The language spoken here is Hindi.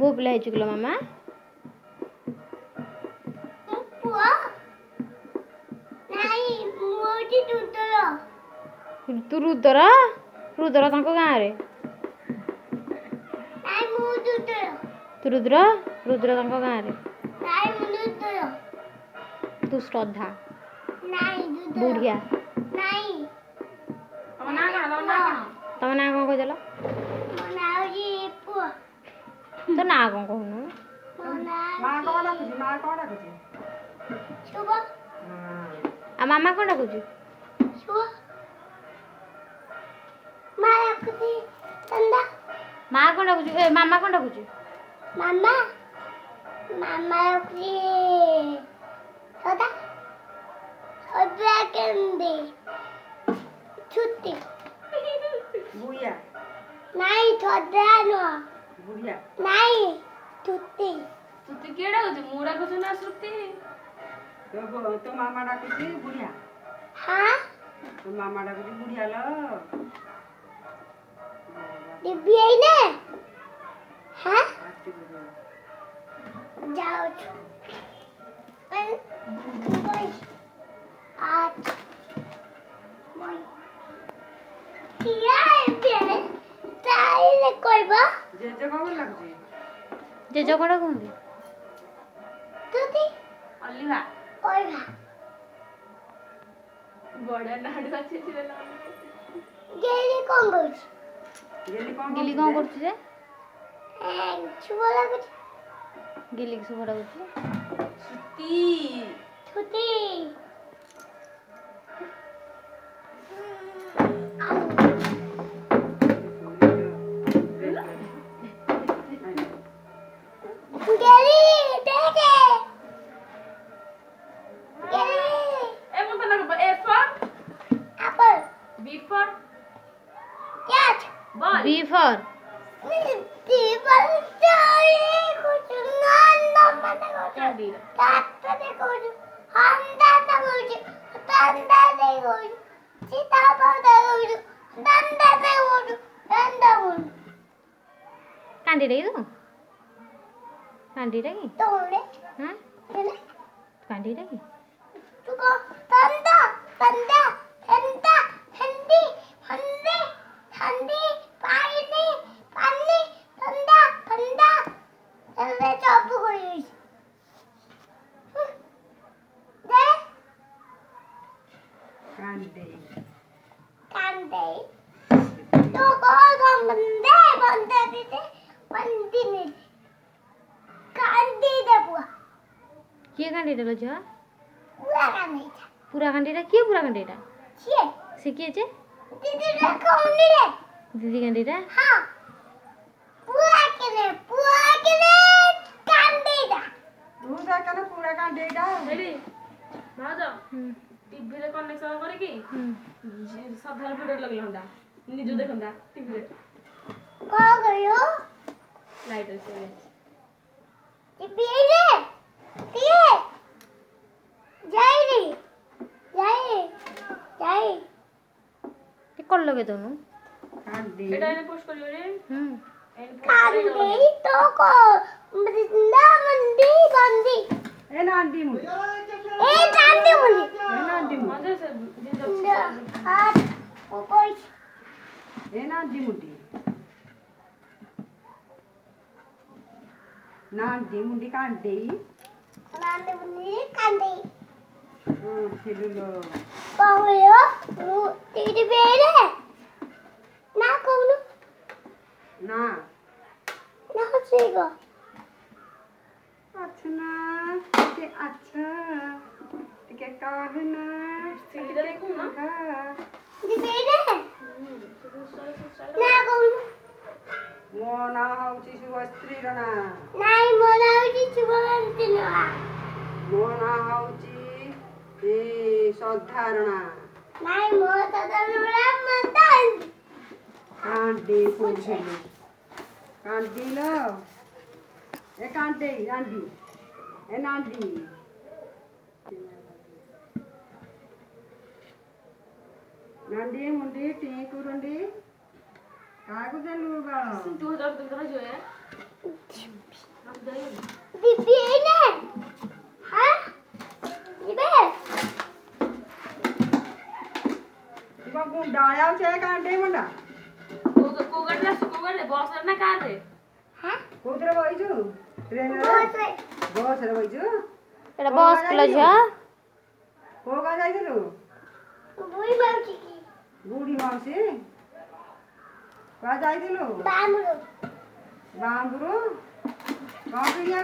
वो पिला चुकलो मामा पुआ नहीं मोटी टूटलो तू रुद्र तांको गाँ रे नहीं मु टूटलो तू रुद्र तांको गाँ रे नहीं मु टूटलो तू श्रद्धा नहीं टूटलो बुढ़िया नहीं तम ना कौन कह देलो मो नाउ जी पुआ तो ना कौन कहनु मो नाउ माँ कौन डाकुची शुभ आ मामा कौन डाकुची शुभ माया कुती चंदा माँ कौन डाकुची ए मामा कौन डाकुची मामा मामा कुती सदा सदा केंदे छुट्टी बुढ़िया नहीं सदा नो बुढ़िया नहीं छुट्टी तुती केड़ा होती मुड़ा को ना श्रुति तो मामा डाकुची बुढ़िया हाँ तो मामा डाकुची बुढ़िया लो दिव्य है ना हाँ जाओ आज क्या है बे ताई कोई बा जे कौन लगची जे जगड़ा कौन तू थी अल्लीवा कोई बा बड़ा नाड़ अच्छे से ले गेली कौन बोल गिली कौन करछु जे छुआ लगे गिली के सुबड़ा करछु श्रुति छुट्टी गेली देखे गेली ए मन ना A for apple B for cat ball B for table चाहे कुछ ना मत कैंडी काट दे कुछ हंदा दे कुछ तंदा दे कुछ सीता दे कुछ तंदा दे कुछ तंदा कुछ कांडी रे तू कांडी रे की तोड़े हां है कांडी रे की तू को तंदा तंदा तंदा हंदी हंदी हंदी पानी पानी तंदा तंदा तंदा चौप कोई दे कांदे कांदे तो को बंदे बंदे दे बंदी ने कांदी दे बुआ किए कांडी रे लजा पूरा कांदी पूरा कांडी रे किए पूरा कांडी रे छे से किए जे दीदी रे कौन रे दीदी कांडी रे हाँ पूरा के कांदी दा तू जाकर पूरा कांदे डा रेडी भाज टीवी रे कनेक्शन करे की साधारण वीडियो लगल हंडा निजो देखंदा टीवी रे को गयो लाइट से टीवी रे किए जाई रे जाई के कर लगे तनु कांदे एटा ने पोस्ट करियो रे एन कांदी तो को मृदा मंदी बंदी ए नांदी मुड़ी ए कांदी मुनी ए नांदी मुड़ी मजे से जिंदा हाथ ओ कोई ए नांदी मुड़ी नांदी मुड़ी कांदे कांदी मुनी कांदी खेलुलो पावयो रू टीवी बेरे ना कोनु ना ना होसेगो अच्छा ना के अच्छा के कहना सीधी देखू ना टीवी बेरे ना कोनु ମୋ ନାଁ ହଉଛି ଶୁଭଶ୍ରୀ ରଣା ନାଇଁ ମୋ ନାଁ ହଉଛି ଶୁଭକାନ୍ତି ନୂଆ ମୋ ନାଁ ହଉଛି ଶ୍ରଦ୍ଧା ରଣା ନାଇଁ ମୋ ଦାଦା ନୂଆ ମତାନ୍ତି କାଣ୍ଡି ପୋଛିଲୁ କାନ୍ଦିଲ ଏ କାଣ୍ଡି ରାଣ୍ଡି ଏ ନାଣ୍ଡି नांदी मुंडी टीकू रुंडी कागु देलु बा तू हजार तुम कहां जो है ଦିଦି ଏଇନେ ହଁ ଯିବେ ତୁମ ଗୁଣ୍ଡାଳିଆ ଆଉ ସେ କାଣ୍ଡେ ମୁଣ୍ଡା କୋଉ ଗାଡ଼ିରେ ବସରେ ନା କାରରେ? ହଁ କୋଉଥିରେ ବଇଛୁ ଟ୍ରେନରେ ବସରେ ବସରେ ବଇଛୁ ଏଟା ବସ୍ କିଲୋ ଝିଅ। କୋଉ ଗାଁ ଯାଇଥିଲୁ ବୁଇ ମାଉଚି କି ବୁଢୀ ମାଉସୀ କୁଆ ଯାଇଥିଲୁ ବାମରୁ ବାମ୍ବୁରୁ କଣ କିଣିବାକୁ